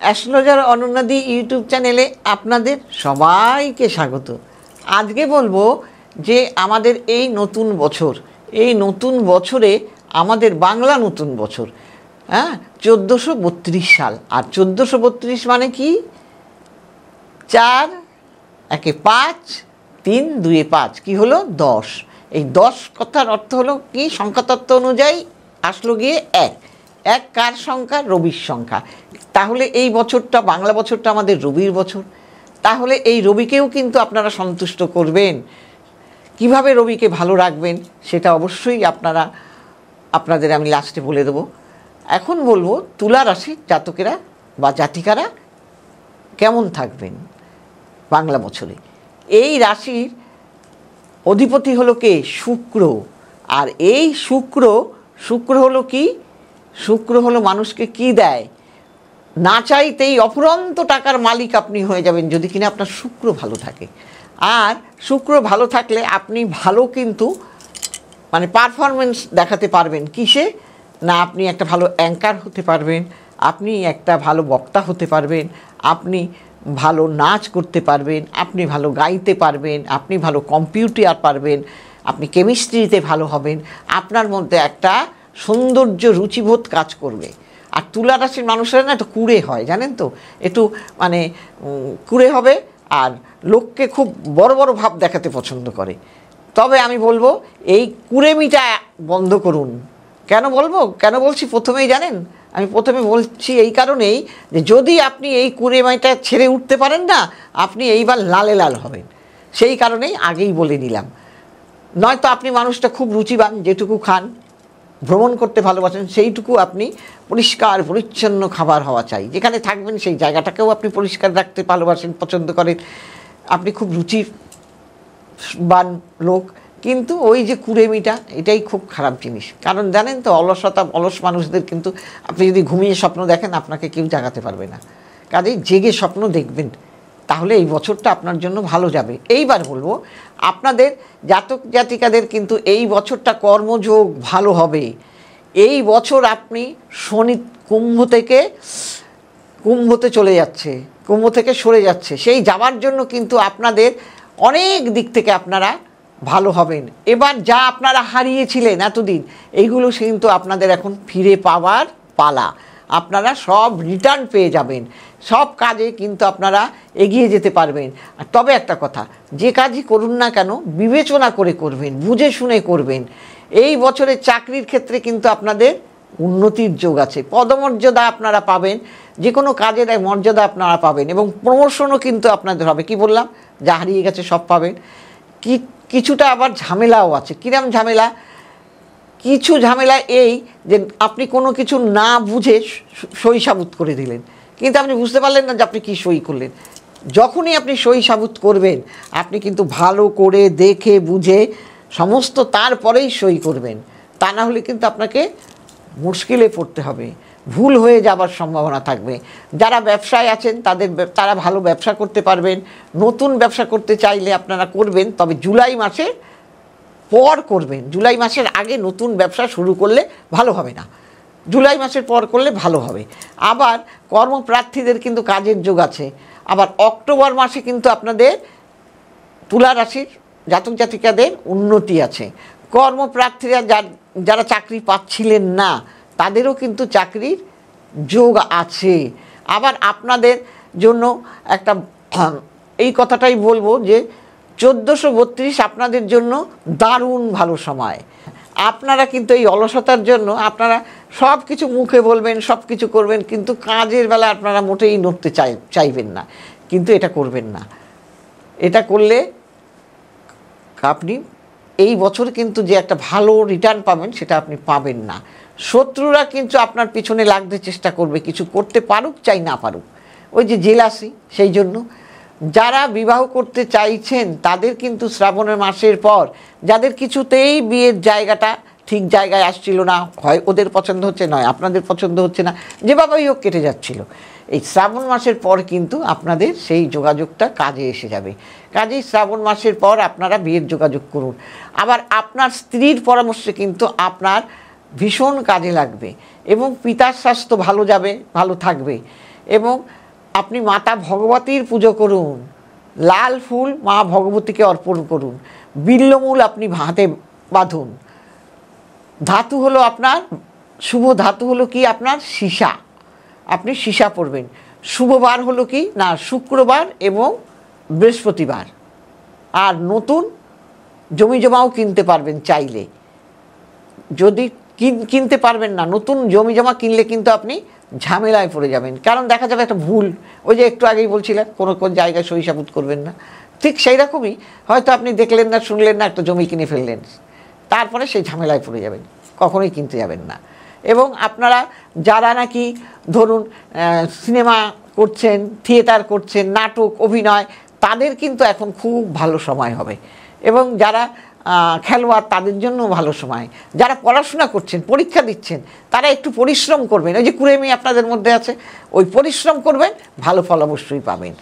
Astrologer অনন্যাদি YouTube চ্যানেলে আপনাদের সবাইকে স্বাগত। আজকে বলবো যে আমাদের এই নতুন বছরে আমাদের বাংলা নতুন বছর 1432 সাল। আর 1432 মানে কি? 4 একে 5, 3 2 5, কি হলো 10। এই 10 কথার অর্থ হলো কি? সংখ্যাতত্ত্ব অনুযায়ী আসলো গিয়ে এক কার সংখ্যা? রবির সংখ্যা। তাহলে এই বছরটা, বাংলা বছরটা আমাদের রবির বছর। তাহলে এই রবিকেও কিন্তু আপনারা সন্তুষ্ট করবেন। কিভাবে রবিকে ভালো রাখবেন সেটা অবশ্যই আপনাদের আমি লাস্টে বলে দেবো। এখন বলবো তুলা রাশির জাতকেরা বা জাতিকারা কেমন থাকবেন বাংলা বছরে। এই রাশির অধিপতি হলো কে? শুক্র। আর এই শুক্র হলো কি? শুক্র হলো মানুষকে কি দেয়? না চাইতেই অফুরন্ত টাকার মালিক আপনি হয়ে যাবেন যদি কিনা আপনার শুক্র ভালো থাকে। আর শুক্র ভালো থাকলে আপনি ভালো কিন্তু পারফরমেন্স দেখাতে পারবেন। কিসে? না, আপনি একটা ভালো অ্যাঙ্কার হতে পারবেন, আপনি একটা ভালো বক্তা হতে পারবেন, আপনি ভালো নাচ করতে পারবেন, আপনি ভালো গাইতে পারবেন, আপনি ভালো কম্পিউটার পারবেন, আপনি কেমিস্ট্রিতে ভালো হবেন, আপনার মধ্যে একটা সৌন্দর্য রুচিবোধ কাজ করবে। আর তুলা রাশির মানুষেরা না একটু কুঁড়ে হয়, জানেন তো, একটু কুঁড়ে হবে আর লোককে খুব বড় বড় ভাব দেখাতে পছন্দ করে। তবে আমি বলবো এই কুঁড়েমিটা বন্ধ করুন। কেন বলছি প্রথমেই জানেন? আমি প্রথমে বলছি এই কারণেই যে যদি আপনি এই কুঁড়েমিটা ছেড়ে উঠতে পারেন না, আপনি এইবার লালে লাল হবেন। সেই কারণেই আগেই বলে নিলাম। নয়তো আপনি মানুষটা খুব রুচিবান, যেটুকু খান, ভ্রমণ করতে ভালোবাসেন, সেইটুকু আপনি পরিষ্কার পরিচ্ছন্ন খাবার হওয়া চাই। যেখানে থাকবেন সেই জায়গাটাকেও আপনি পরিষ্কার রাখতে ভালোবাসেন, পছন্দ করেন, আপনি খুব রুচিবান লোক। কিন্তু ওই যে কুঁড়েমিটা, এটাই খুব খারাপ জিনিস। কারণ জানেন তো, অলস মানুষদের কিন্তু আপনি যদি ঘুমিয়ে স্বপ্ন দেখেন, আপনাকে কেউ জাগাতে পারবে না। কাজেই জেগে স্বপ্ন দেখবেন, তাহলে এই বছরটা আপনার জন্য ভালো যাবে। এইবার বলবো আপনাদের জাতক জাতিকাদের কিন্তু এই বছরটা কর্মযোগ ভালো হবে। এই বছর আপনি শনি কুম্ভ থেকে সরে যাচ্ছে। সেই যাওয়ার জন্য কিন্তু আপনাদের অনেক দিক থেকে আপনারা ভালো হবেন। এবার যা আপনারা হারিয়েছিলেন এতদিন, এইগুলো কিন্তু আপনাদের এখন ফিরে পাওয়ার পালা। আপনারা সব রিটার্ন পেয়ে যাবেন, সব কাজে কিন্তু আপনারা এগিয়ে যেতে পারবেন। আর তবে একটা কথা, যে কাজই করুন না কেন বিবেচনা করে করবেন, বুঝে শুনে করবেন। এই বছরে চাকরির ক্ষেত্রে কিন্তু আপনাদের উন্নতির যোগ আছে, পদমর্যাদা আপনারা পাবেন, যে কোনো কাজের এক মর্যাদা আপনারা পাবেন এবং প্রমোশনও কিন্তু আপনাদের হবে। কি বললাম? যা হারিয়ে গেছে সব পাবেন। কিছুটা আবার ঝামেলাও আছে। কিরম ঝামেলা? কিছু ঝামেলা এই যে আপনি কোনো কিছু না বুঝে সই সাবুত করে দিলেন, কিন্তু আপনি বুঝতে পারলেন না যে আপনি কী সই করলেন। যখনই আপনি সই সাবুত করবেন, আপনি কিন্তু ভালো করে দেখে বুঝে সমস্ত তারপরেই সই করবেন। তা না হলে কিন্তু আপনাকে মুশকিলে পড়তে হবে, ভুল হয়ে যাবার সম্ভাবনা থাকবে। যারা ব্যবসায় আছেন তারা ভালো ব্যবসা করতে পারবেন। নতুন ব্যবসা করতে চাইলে আপনারা করবেন, তবে জুলাই মাসের পর করবেন। জুলাই মাসের আগে নতুন ব্যবসা শুরু করলে ভালো হবে না, জুলাই মাসের পর করলে ভালো হবে। আবার কর্মপ্রার্থীদের কিন্তু কাজের যোগ আছে। আবার অক্টোবর মাসে কিন্তু আপনাদের তুলা রাশির জাতক জাতিকাদের উন্নতি আছে। কর্মপ্রার্থীরা যারা চাকরি পাচ্ছিলেন না, তাদেরও কিন্তু চাকরির যোগ আছে। আবার আপনাদের জন্য একটা এই কথাটাই বলবো যে 1432 আপনাদের জন্য দারুণ ভালো সময়। আপনারা কিন্তু এই অলসতার জন্য আপনারা সব কিছু মুখে বলবেন, সব কিছু করবেন, কিন্তু কাজের বেলা আপনারা মোটেই নড়তে চাইবেন না। কিন্তু এটা করবেন না। এটা করলে আপনি এই বছর কিন্তু যে একটা ভালো রিটার্ন পাবেন, সেটা আপনি পাবেন না। শত্রুরা কিন্তু আপনার পিছনে লাগতে চেষ্টা করবে, কিছু করতে পারুক চাই না পারুক। ওই যে জেলাসি। সেই জন্য যারা বিবাহ করতে চাইছেন তাদের কিন্তু শ্রাবণের মাসের পর, যাদের কিছুতেই বিয়ের জায়গাটা ঠিক জায়গায় আসছিল না, হয় ওদের পছন্দ হচ্ছে, নয় আপনাদের পছন্দ হচ্ছে না, যেভাবেই হোক কেটে যাচ্ছিল, এই শ্রাবণ মাসের পর কিন্তু আপনাদের সেই যোগাযোগটা কাজে এসে যাবে। কাজেই শ্রাবণ মাসের পর আপনারা বিয়ের যোগাযোগ করুন। আবার আপনার স্ত্রীর পরামর্শে কিন্তু আপনার ভীষণ কাজে লাগবে এবং পিতার স্বাস্থ্য ভালো থাকবে এবং আপনি মাতা ভগবতীর পুজো করুন, লাল ফুল মা ভগবতীকে অর্পণ করুন, বিল্লমূল আপনি হাতে বাঁধুন। ধাতু হলো আপনার শুভ ধাতু হলো কি আপনার সীসা, আপনি সীসা পরবেন। শুভবার হলো কি না শুক্রবার এবং বৃহস্পতিবার। আর নতুন জমি জমাও কিনতে পারবেন চাইলে। যদি কিনতে পারবেন না, নতুন জমি জমা কিনলে কিন্তু আপনি ঝামেলায় পড়ে যাবেন। কারণ দেখা যাবে একটা ভুল, ওই যে একটু আগেই বলছিলেন কোন জায়গায় সই সাবুত করবেন না, ঠিক সেই রকমই হয়তো আপনি দেখলেন না শুনলেন না একটা জমি কিনে ফেললেন, তারপরে সেই ঝামেলায় পড়ে যাবেন, কখনোই কিনতে যাবেন না। এবং আপনারা যারা নাকি ধরুন সিনেমা করছেন, থিয়েটার করছেন, নাটক অভিনয়, তাদের কিন্তু এখন খুব ভালো সময় হবে। এবং যারা খেলোয়াড় তাদের জন্য ভালো সময়। যারা পড়াশোনা করছেন, পরীক্ষা দিচ্ছেন, তারা একটু পরিশ্রম করবেন। ওই যে কুড়েমি আপনাদের মধ্যে আছে, ওই পরিশ্রম করবেন, ভালো ফল অবশ্যই পাবেন।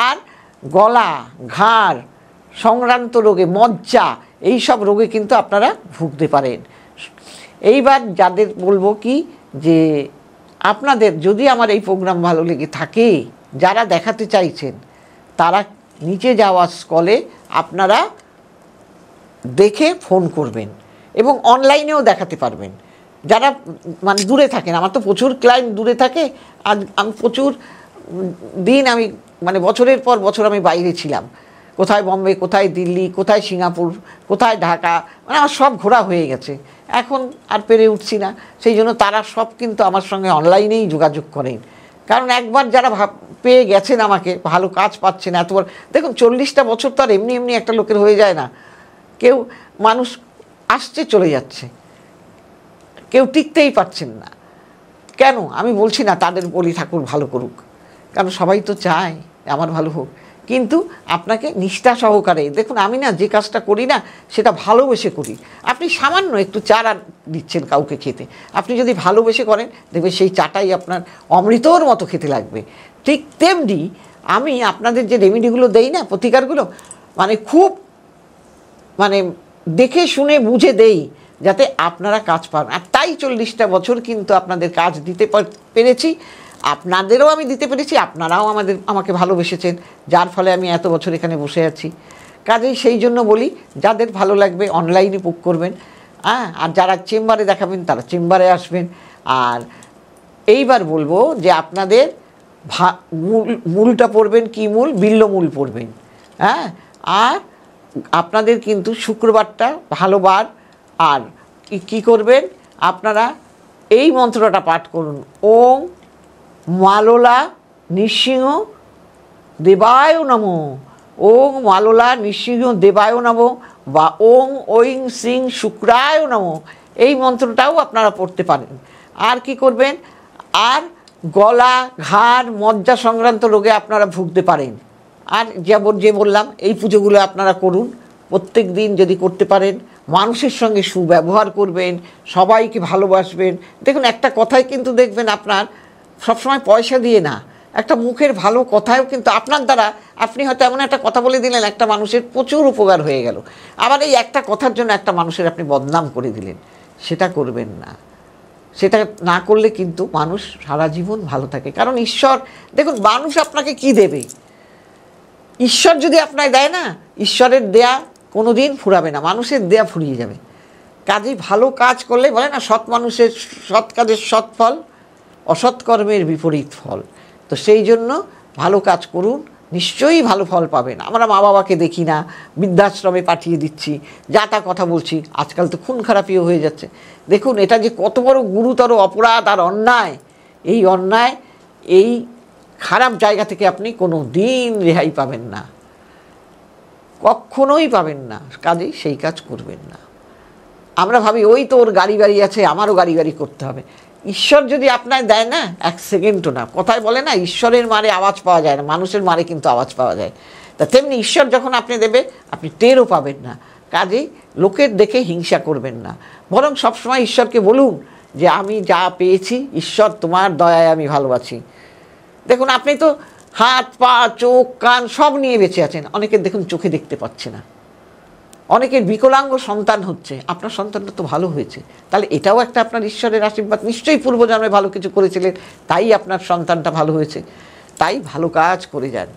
আর গলা ঘাড় সংক্রান্ত রোগে, মজ্জা, এই সব রোগে কিন্তু আপনারা ভুগতে পারেন। এইবার যাদের বলবো কি যে আপনাদের যদি আমার এই প্রোগ্রাম ভালো লেগে থাকে, যারা দেখাতে চাইছেন তারা নিচে যাওয়া স্কলে আপনারা দেখে ফোন করবেন এবং অনলাইনেও দেখাতে পারবেন। যারা মানে দূরে থাকেন, আমার তো প্রচুর ক্লায়েন্ট দূরে থাকে। আজ আমি প্রচুর দিন আমি মানে বছরের পর বছর আমি বাইরে ছিলাম, কোথায় বম্বে, কোথায় দিল্লি, কোথায় সিঙ্গাপুর, কোথায় ঢাকা, মানে আমার সব ঘোরা হয়ে গেছে। এখন আর পেরে উঠছি না, সেই জন্য তারা সব কিন্তু আমার সঙ্গে অনলাইনেই যোগাযোগ করেন। কারণ একবার যারা পেয়ে গেছেন আমাকে, ভালো কাজ পাচ্ছেন, এতবার দেখুন 40টা বছর তো আর এমনি এমনি একটা লোকের হয়ে যায় না। কেউ মানুষ আসছে চলে যাচ্ছে, কেউ টিকতেই পারছেন না। কেন আমি বলছি না তাদের বলি ঠাকুর ভালো করুক, কারণ সবাই তো চায় আমার ভালো হোক, কিন্তু আপনাকে নিষ্ঠা সহকারে দেখুন। আমি না যে কাজটা করি না সেটা ভালোবেসে করি। আপনি সামান্য একটু চারা দিচ্ছেন কাউকে খেতে, আপনি যদি ভালোবেসে করেন দেখবেন সেই চাটাই আপনার অমৃতর মতো খেতে লাগবে। ঠিক তেমনি আমি আপনাদের যে রেমেডিগুলো দেই না, প্রতিকারগুলো, মানে খুব মানে দেখে শুনে বুঝে দেই যাতে আপনারা কাজ পান। আর তাই 40টা বছর কিন্তু আপনাদের কাজ দিতে পেরেছি, আপনাদেরও আমি দিতে পেরেছি, আপনারাও আমাকে ভালোবেসেছেন, যার ফলে আমি এত বছর এখানে বসে আছি। কাজেই সেই জন্য বলি যাদের ভালো লাগবে অনলাইনে বুক করবেন, আর যারা চেম্বারে দেখাবেন তারা চেম্বারে আসবেন। আর এইবার বলবো যে আপনাদের মূলটা পড়বেন, কি মূল? বিল্লমূল পড়বেন। আর আপনাদের কিন্তু শুক্রবারটা ভালো বার। আর কি করবেন আপনারা? এই মন্ত্রটা পাঠ করুন, ওং মালোলা নৃসিংহ দেবায় নমো, ওং মালোলা নৃসিংহ দেবায় নমো, বা ওং ঐং শ্রীং শুক্রায় নমো। এই মন্ত্রটাও আপনারা পড়তে পারেন। আর কি করবেন? আর গলা ঘাড় মজ্জা সংক্রান্ত রোগে আপনারা ভুগতে পারেন। আর যে বললাম এই পুজোগুলো আপনারা করুন প্রত্যেক দিন যদি করতে পারেন। মানুষের সঙ্গে সুব্যবহার করবেন, সবাইকে ভালোবাসবেন। দেখুন একটা কথাই কিন্তু দেখবেন আপনার সবসময় পয়সা দিয়ে না, একটা মুখের ভালো কথায়ও কিন্তু আপনার দ্বারা আপনি হয়তো এমন একটা কথা বলে দিলেন একটা মানুষের প্রচুর উপকার হয়ে গেল। আবার এই একটা কথার জন্য একটা মানুষের আপনি বদনাম করে দিলেন, সেটা করবেন না। সেটা না করলে কিন্তু মানুষ সারা জীবন ভালো থাকে। কারণ ঈশ্বর দেখুন মানুষ আপনাকে কি দেবে? ঈশ্বর যদি আপনাকে দেয় না, ঈশ্বরের দেয়া কোনো দিন ফুরাবে না, মানুষের দেয়া ফুরিয়ে যাবে। কাজেই ভালো কাজ করলে বলে না সৎ মানুষের সৎ কাজের সৎ ফল, অসৎ কর্মের বিপরীত ফল। তো সেই জন্য ভালো কাজ করুন, নিশ্চয়ই ভালো ফল পাবেন। আমরা মা বাবাকে দেখি না, বৃদ্ধাশ্রমে পাঠিয়ে দিচ্ছি, যা তা কথা বলছি। আজকাল তো খুন খারাপিও হয়ে যাচ্ছে। দেখুন এটা যে কত বড় গুরুতর অপরাধ আর অন্যায়। এই অন্যায়, এই খারাপ জায়গা থেকে আপনি কোনো দিন রেহাই পাবেন না, কখনোই পাবেন না। কাজেই সেই কাজ করবেন না। আমরা ভাবি ওই তো ওর গাড়ি বাড়ি আছে, আমারও গাড়ি বাড়ি করতে হবে। ঈশ্বর যদি আপনায় দেয় না, এক সেকেন্ডও না। কথায় বলে না ঈশ্বরের মারে আওয়াজ পাওয়া যায় না, মানুষের মারে কিন্তু আওয়াজ পাওয়া যায়। তা তেমনি ঈশ্বর যখন আপনি দেবে আপনি টেরও পাবেন না। কাজেই লোকের দেখে হিংসা করবেন না, বরং সবসময় ঈশ্বরকে বলুন যে আমি যা পেয়েছি ঈশ্বর তোমার দয়ায় আমি ভালো আছি। দেখুন আপনি তো হাত পা চোখ কান সব নিয়ে বেঁচে আছেন, অনেকের দেখুন চোখে দেখতে পাচ্ছে না, অনেকের বিকলাঙ্গ সন্তান হচ্ছে, আপনার সন্তানটা তো ভালো হয়েছে। তাহলে এটাও একটা আপনার ঈশ্বরের আশীর্বাদ। নিশ্চয়ই পূর্বজন্মে ভালো কিছু করেছিলেন, তাই আপনার সন্তানটা ভালো হয়েছে। তাই ভালো কাজ করে যান।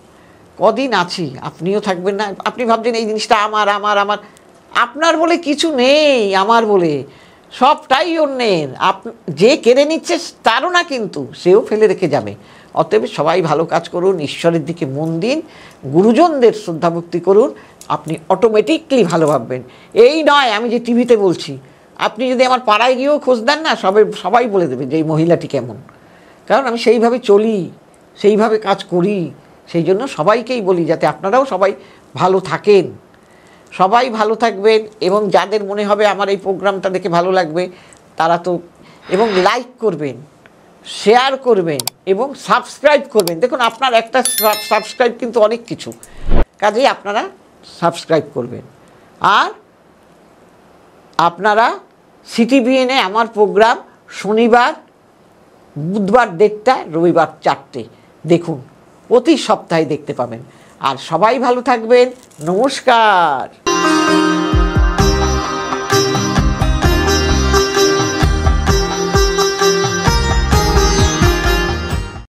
কদিন আছি, আপনিও থাকবেন না। আপনি ভাবছেন এই জিনিসটা আমার আমার আমার, আপনার বলে কিছু নেই, আমার বলে সবটাই অন্যের। যে কেড়ে নিচ্ছে তারও না, কিন্তু সেও ফেলে রেখে যাবে। অতএব সবাই ভালো কাজ করুন, ঈশ্বরের দিকে মন দিন, গুরুজনদের শ্রদ্ধাভক্তি করুন, আপনি অটোমেটিকলি ভালো ভাববেন। এই নয় আমি যে টিভিতে বলছি, আপনি যদি আমার পাড়ায় গিয়েও খোঁজ দেন না, সবাই বলে দেবে যে এই মহিলাটি কেমন। কারণ আমি সেইভাবে চলি, সেইভাবে কাজ করি। সেই জন্য সবাইকেই বলি যাতে আপনারাও সবাই ভালো থাকেন। সবাই ভালো থাকবেন, এবং যাদের মনে হবে আমার এই প্রোগ্রামটা দেখে ভালো লাগবে তারা তো, এবং লাইক করবেন, শেয়ার করবেন এবং সাবস্ক্রাইব করবেন। দেখুন আপনার একটা সাবস্ক্রাইব কিন্তু অনেক কিছু, কাজেই আপনারা সাবস্ক্রাইব করবেন। আর আপনারা সিটিভিএনে আমার প্রোগ্রাম শনিবার, বুধবার 1:30, রবিবার 4টে দেখুন, প্রতি সপ্তাহে দেখতে পাবেন। আর সবাই ভালো থাকবেন। নমস্কার।